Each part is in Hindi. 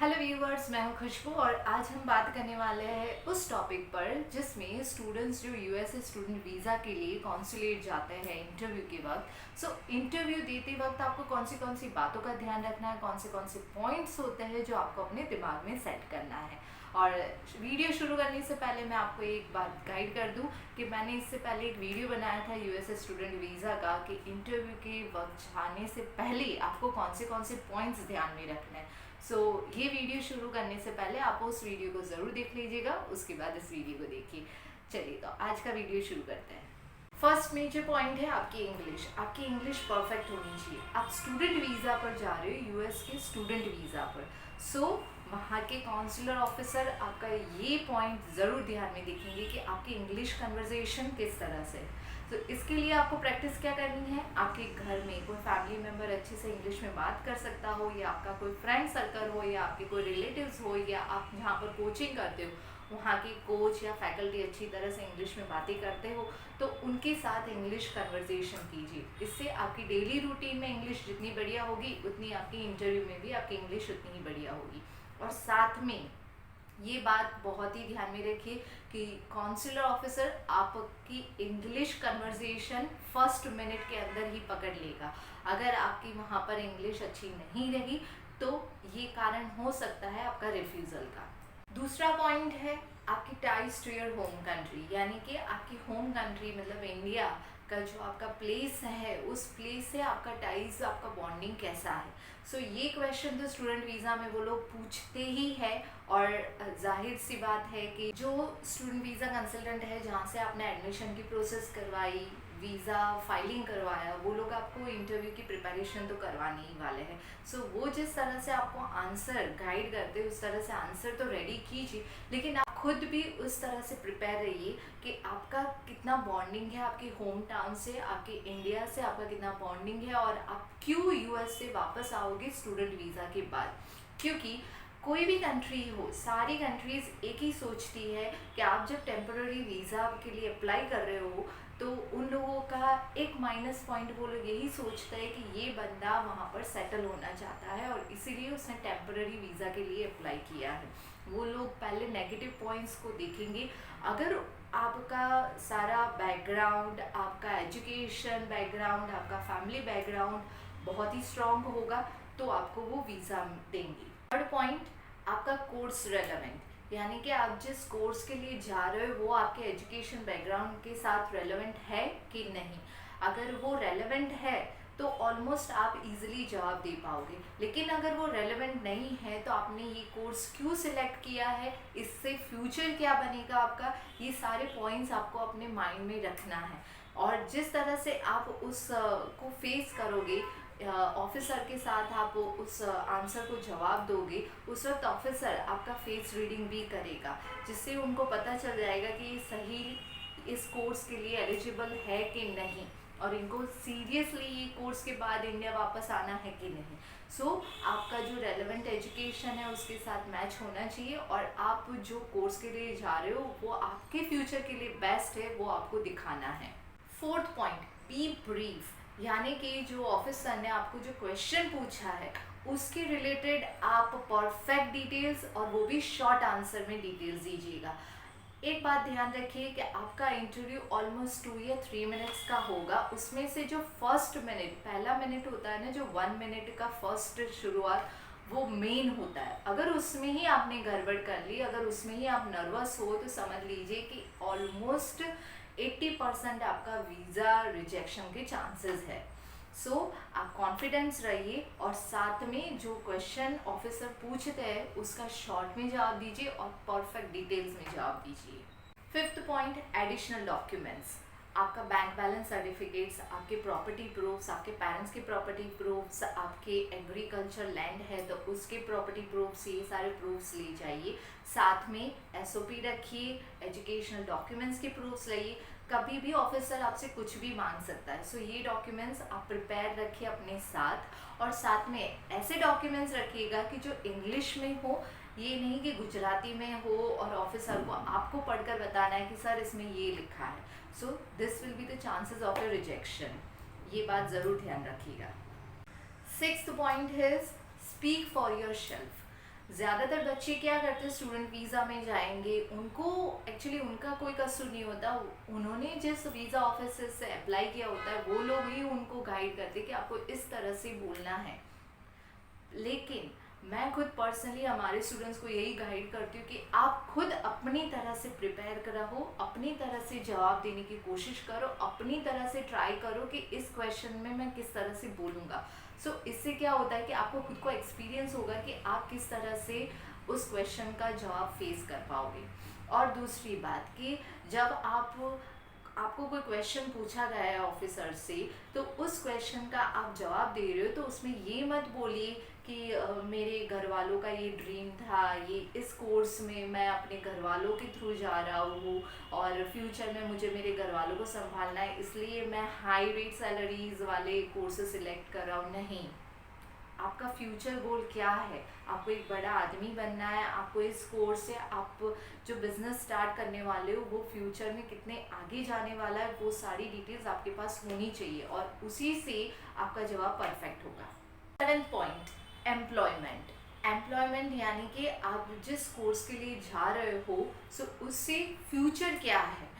हेलो व्यूवर्स, मैं हूं खुशबू और आज हम बात करने वाले हैं उस टॉपिक पर जिसमें स्टूडेंट्स जो यूएसए स्टूडेंट वीज़ा के लिए कॉन्सुलेट जाते हैं इंटरव्यू के वक्त। इंटरव्यू देते वक्त आपको कौन सी बातों का ध्यान रखना है, कौन से पॉइंट्स होते हैं जो आपको अपने दिमाग में सेट करना है। और वीडियो शुरू करने से पहले मैं आपको एक बात गाइड कर दूं कि मैंने इससे पहले एक वीडियो बनाया था यूएसए स्टूडेंट वीज़ा का कि इंटरव्यू के वक्त जाने से पहले आपको कौन से पॉइंट्स ध्यान में रखना है। ये वीडियो शुरू करने से पहले आप उस वीडियो को ज़रूर देख लीजिएगा, उसके बाद इस वीडियो को देखिए। चलिए तो आज का वीडियो शुरू करते हैं। फर्स्ट मेजर पॉइंट है आपकी इंग्लिश। आपकी इंग्लिश परफेक्ट होनी चाहिए। आप स्टूडेंट वीज़ा पर जा रहे हो, यूएस के स्टूडेंट वीज़ा पर। वहाँ के काउंसलर ऑफिसर आपका ये पॉइंट ज़रूर ध्यान में देखेंगे कि आपकी इंग्लिश कन्वर्सेशन किस तरह से। तो इसके लिए आपको प्रैक्टिस क्या करनी है, आपके घर में कोई फैमिली मेम्बर अच्छे से इंग्लिश में बात कर सकता हो, या आपका कोई फ्रेंड सर्कल हो, या आपके कोई रिलेटिव्स हो, या आप जहाँ पर कोचिंग करते हो वहाँ की कोच या फैकल्टी अच्छी तरह से इंग्लिश में बातें करते हो, तो उनके साथ इंग्लिश कन्वर्सेशन कीजिए। इससे आपकी डेली रूटीन में इंग्लिश जितनी बढ़िया होगी उतनी आपकी इंटरव्यू में भी आपकी इंग्लिश उतनी ही बढ़िया होगी। और साथ में ये बात बहुत ही ध्यान में रखिए कि काउंसलर ऑफिसर आपकी इंग्लिश कन्वर्सेशन फर्स्ट मिनट के अंदर ही पकड़ लेगा। अगर आपकी वहाँ पर इंग्लिश अच्छी नहीं रही तो ये कारण हो सकता है आपका रिफ्यूज़ल का। दूसरा पॉइंट है आपकी ties to your home country, यानी कि आपकी होम कंट्री मतलब इंडिया का जो आपका प्लेस है उस प्लेस से आपका टाइज, आपका बॉन्डिंग कैसा है। ये क्वेश्चन तो स्टूडेंट वीज़ा में वो लोग पूछते ही है। और जाहिर सी बात है कि जो स्टूडेंट वीज़ा कंसल्टेंट है जहाँ से आपने एडमिशन की प्रोसेस करवाई, वीज़ा फाइलिंग करवाया, वो लोग आपको इंटरव्यू की प्रिपरेशन तो करवाने ही वाले हैं। वो जिस तरह से आपको आंसर गाइड करते हैं उस तरह से आंसर तो रेडी कीजिए, लेकिन आप खुद भी उस तरह से प्रिपेयर रहिए कि आपका कितना बॉन्डिंग है आपके होम टाउन से, आपके इंडिया से आपका कितना बॉन्डिंग है, और आप क्यों यूएस से वापस आओगे स्टूडेंट वीज़ा के बाद। क्योंकि कोई भी कंट्री हो, सारी कंट्रीज़ एक ही सोचती है कि आप जब टेम्पररी वीज़ा के लिए अप्लाई कर रहे हो तो उन लोगों का एक माइनस पॉइंट वो लोग यही सोचते हैं कि ये बंदा वहाँ पर सेटल होना चाहता है और इसीलिए उसने टेम्पररी वीज़ा के लिए अप्लाई किया है। वो लोग पहले नेगेटिव पॉइंट्स को देखेंगे। अगर आपका सारा बैकग्राउंड, आपका एजुकेशन बैकग्राउंड, आपका फैमिली बैकग्राउंड बहुत ही स्ट्रॉन्ग होगा तो आपको वो वीज़ा देंगे। थर्ड पॉइंट, आपका कोर्स रेलेवेंट, यानी कि आप जिस कोर्स के लिए जा रहे हो वो आपके एजुकेशन बैकग्राउंड के साथ रेलेवेंट है कि नहीं। अगर वो रेलेवेंट है तो ऑलमोस्ट आप इजीली जवाब दे पाओगे, लेकिन अगर वो रेलेवेंट नहीं है तो आपने ये कोर्स क्यों सिलेक्ट किया है, इससे फ्यूचर क्या बनेगा आपका, ये सारे पॉइंट्स आपको अपने माइंड में रखना है। और जिस तरह से आप उस को फेस करोगे, ऑफिसर के साथ आप उस आंसर को जवाब दोगे, उस वक्त ऑफिसर आपका फेस रीडिंग भी करेगा, जिससे उनको पता चल जाएगा कि ये सही इस कोर्स के लिए एलिजिबल है कि नहीं, और इनको सीरियसली ये कोर्स के बाद इंडिया वापस आना है कि नहीं। आपका जो रेलेवेंट एजुकेशन है उसके साथ मैच होना चाहिए, और आप जो कोर्स के लिए जा रहे हो वो आपके फ्यूचर के लिए बेस्ट है, वो आपको दिखाना है। फोर्थ पॉइंट, बी ब्रीफ, यानी कि जो ऑफिसर ने आपको जो क्वेश्चन पूछा है उसके रिलेटेड आप परफेक्ट डिटेल्स, और वो भी शॉर्ट आंसर में डिटेल्स दीजिएगा। एक बात ध्यान रखिए कि आपका इंटरव्यू ऑलमोस्ट 2 या 3 मिनट्स का होगा। उसमें से जो फर्स्ट मिनट, पहला मिनट होता है ना, जो 1 मिनट का फर्स्ट शुरुआत, वो मेन होता है। अगर उसमें ही आपने गड़बड़ कर ली, अगर उसमें ही आप नर्वस हो, तो समझ लीजिए कि ऑलमोस्ट 80% आपका वीज़ा रिजेक्शन के चांसेस है। आप कॉन्फिडेंस रहिए, और साथ में जो क्वेश्चन ऑफिसर पूछते हैं उसका शॉर्ट में जवाब दीजिए और परफेक्ट डिटेल्स में जवाब दीजिए। फिफ्थ पॉइंट, एडिशनल डॉक्यूमेंट्स, आपका बैंक बैलेंस सर्टिफिकेट्स, आपके प्रॉपर्टी प्रूफ्स, आपके पेरेंट्स के प्रॉपर्टी प्रूफ्स, आपके एग्रीकल्चर लैंड है तो उसके प्रॉपर्टी प्रूफ्स, ये सारे प्रूफ्स ले जाइए। साथ में एसओपी रखिए, एजुकेशनल डॉक्यूमेंट्स के प्रूफ्स लाइए। कभी भी ऑफिसर आपसे कुछ भी मांग सकता है, ये डॉक्यूमेंट्स आप प्रिपेयर रखिए अपने साथ, और साथ में ऐसे डॉक्यूमेंट्स रखिएगा कि जो इंग्लिश में हो, ये नहीं कि गुजराती में हो और ऑफिसर को आपको पढ़कर बताना है कि सर इसमें ये लिखा है। This will be the chances of your rejection, ये बात ज़रूर ध्यान रखिएगा। सिक्स्थ पॉइंट है स्पीक फॉर योर सेल्फ। ज़्यादातर बच्चे क्या करते हैं, स्टूडेंट वीज़ा में जाएंगे, उनको एक्चुअली उनका कोई कसूर नहीं होता, उन्होंने जिस वीज़ा ऑफिस से अप्लाई किया होता है वो लोग ही उनको गाइड करते हैं कि आपको इस तरह से बोलना है। लेकिन मैं खुद पर्सनली हमारे स्टूडेंट्स को यही गाइड करती हूँ कि आप खुद अपनी तरह से प्रिपेयर रहो, अपनी तरह से जवाब देने की कोशिश करो, अपनी तरह से ट्राई करो कि इस क्वेश्चन में मैं किस तरह से बोलूँगा। इससे क्या होता है कि आपको खुद को एक्सपीरियंस होगा कि आप किस तरह से उस क्वेश्चन का जवाब फेस कर पाओगे। और दूसरी बात कि जब आपको कोई क्वेश्चन पूछा गया है ऑफिसर से, तो उस क्वेश्चन का आप जवाब दे रहे हो तो उसमें ये मत बोलिए कि मेरे घर वालों का ये ड्रीम था, ये इस कोर्स में मैं अपने घर वालों के थ्रू जा रहा हूँ और फ्यूचर में मुझे मेरे घर वालों को संभालना है, इसलिए मैं हाई रेट सैलरीज वाले कोर्सेज सिलेक्ट कर रहा हूँ। नहीं, आपका फ्यूचर गोल क्या है, आपको एक बड़ा आदमी बनना है, आपको इस कोर्स से आप जो बिजनेस स्टार्ट करने वाले हो वो फ्यूचर में कितने आगे जाने वाला है, वो सारी डिटेल्स आपके पास होनी चाहिए और उसी से आपका जवाब परफेक्ट होगा। 7th point, employment. एम्प्लॉयमेंट यानी कि आप जिस कोर्स के लिए जा रहे हो उससे फ्यूचर क्या है।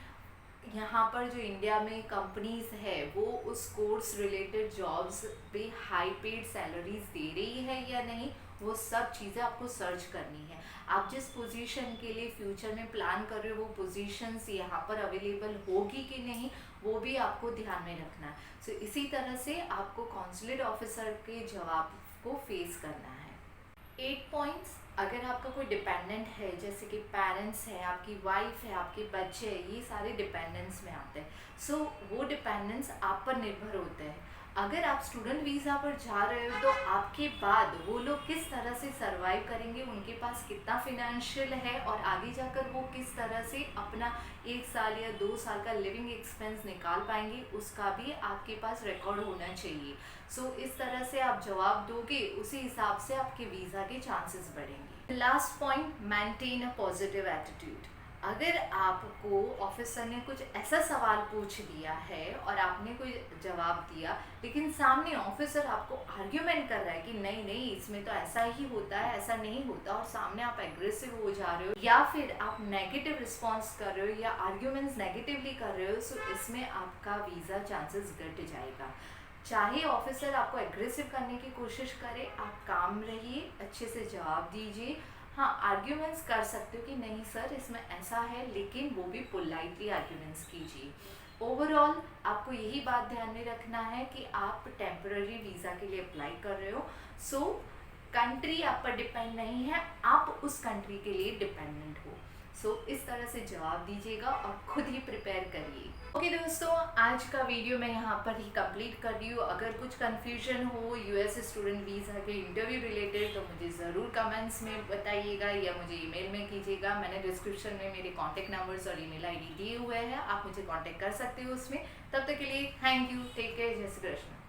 यहाँ पर जो इंडिया में कंपनीज है वो उस कोर्स रिलेटेड जॉब्स पे हाई पेड सैलरीज दे रही है या नहीं, वो सब चीज़ें आपको सर्च करनी है। आप जिस पोजीशन के लिए फ्यूचर में प्लान कर रहे हो वो पोजीशंस यहाँ पर अवेलेबल होगी कि नहीं, वो भी आपको ध्यान में रखना है। इसी तरह से आपको कॉन्सुलेट ऑफिसर के जवाब को फेस करना है। 8 पॉइंट्स, अगर आपका कोई डिपेंडेंट है जैसे कि पेरेंट्स है, आपकी वाइफ है, आपके बच्चे हैं, ये सारे डिपेंडेंट्स में आते हैं। वो डिपेंडेंट्स आप पर निर्भर होते हैं। अगर आप स्टूडेंट वीज़ा पर जा रहे हो तो आपके बाद वो लोग किस तरह से सरवाइव करेंगे, उनके पास कितना फिनेंशियल है और आगे जाकर वो किस तरह से अपना 1 साल या 2 साल का लिविंग एक्सपेंस निकाल पाएंगे, उसका भी आपके पास रिकॉर्ड होना चाहिए। इस तरह से आप जवाब दोगे, उसी हिसाब से आपके वीज़ा के चांसेस बढ़ेंगे। Last point, maintain a positive attitude. अगर आपको ऑफिसर ने कुछ ऐसा सवाल पूछ दिया है और आपने कोई जवाब दिया, लेकिन सामने ऑफिसर आपको आर्ग्यूमेंट कर रहा है कि नहीं नहीं इसमें तो ऐसा ही होता है, ऐसा नहीं होता, और सामने आप एग्रेसिव हो जा रहे हो या फिर आप नेगेटिव रिस्पॉन्स कर रहे हो या आर्ग्यूमेंट्स नेगेटिवली कर रहे हो, इसमें आपका वीज़ा चांसेस घट जाएगा। चाहे ऑफिसर आपको एग्रेसिव करने की कोशिश करे, आप काम रहिए, अच्छे से जवाब दीजिए। हाँ, आर्ग्यूमेंट्स कर सकते हो कि नहीं सर इसमें ऐसा है, लेकिन वो भी पोलाइटली आर्ग्यूमेंट्स कीजिए। ओवरऑल आपको यही बात ध्यान में रखना है कि आप टेम्पररी वीज़ा के लिए अप्लाई कर रहे हो, कंट्री आप पर डिपेंड नहीं है, आप उस कंट्री के लिए डिपेंडेंट हो। इस तरह से जवाब दीजिएगा और खुद ही प्रिपेयर करिए। ओके दोस्तों, आज का वीडियो मैं यहाँ पर ही कंप्लीट कर रही हूँ। अगर कुछ कंफ्यूजन हो यूएस स्टूडेंट वीज़ा के इंटरव्यू रिलेटेड तो मुझे ज़रूर कमेंट्स में बताइएगा या मुझे ईमेल में कीजिएगा। मैंने डिस्क्रिप्शन में मेरे कॉन्टैक्ट नंबर्स और ईमेल आईडी दिए हुए हैं, आप मुझे कॉन्टैक्ट कर सकते हो उसमें। तब तक के लिए थैंक यू, टेक केयर, जय श्री कृष्ण।